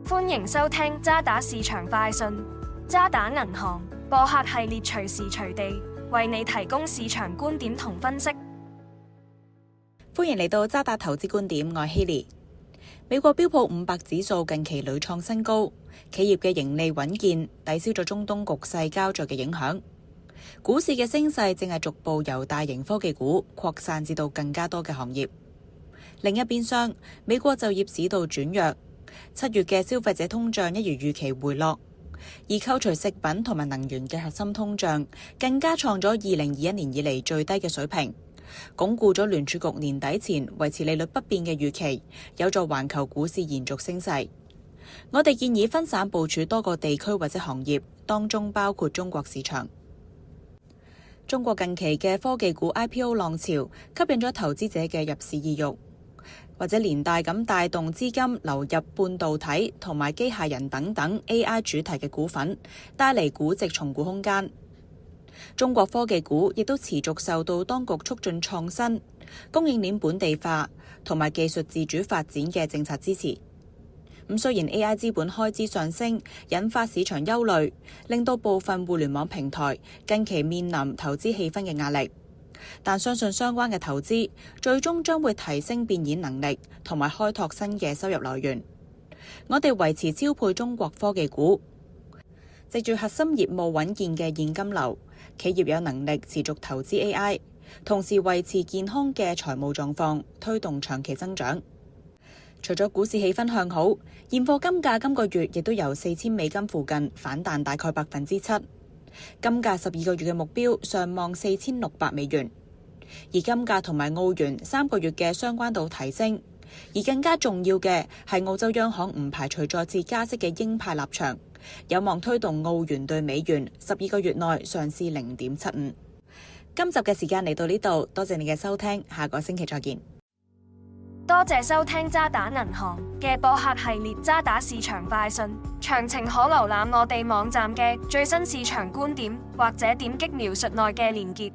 歡迎收聽渣打市場快訊。渣打銀行播客系列隨時隨地為你提供市場觀點同分析。歡迎嚟到渣打投資觀點，我係希利。美國標普500指數近期屢創新高，企業嘅盈利穩健，抵消咗中東局勢膠着嘅影響。股市嘅升勢正係逐步由大型科技股擴散至到更加多嘅行業。另一邊廂，美國就業市道轉弱，7月嘅消費者通脹一如預期回落，而扣除食品同埋能源嘅核心通脹更加創咗2021年以嚟最低嘅水平，鞏固咗聯儲局年底前維持利率不變嘅預期，有助環球股市延續升勢。我哋建議分散部署多個地區或者行業，當中包括中國市場。中國近期嘅科技股 IPO 浪潮吸引咗投資者嘅入市意欲，或者連帶咁帶動資金流入半導體同埋機械人等等 AI 主題嘅股份，帶嚟估值重估空間。中國科技股亦都持續受到當局促進創新、供應鏈本地化同埋技術自主發展嘅政策支持。雖然 AI 資本開支上升，引發市場憂慮，令到部分互聯網平台近期面臨投資氣氛嘅壓力，但相信相關嘅投資最終將會提升變現能力同埋開拓新嘅收入來源。我哋維持超配中國科技股，藉住核心業務穩健嘅現金流，企業有能力持續投資 AI， 同時維持健康嘅財務狀況，推動長期增長。除咗股市氣氛向好，現貨金價今個月亦都由$4000附近反彈大概7%。金價12個月嘅目標上望$4600，而金價同埋澳元3個月嘅相關度提升。而更加重要嘅係澳洲央行唔排除再次加息嘅鷹派立場，有望推動澳元對美元12個月內上試0.75。今集嘅時間嚟到呢度，多謝你嘅收聽，下個星期再見。多謝收聽渣打銀行嘅播客系列渣打市場快訊，詳情可瀏覽我哋網站嘅最新市場觀點，或者點擊描述內嘅連結。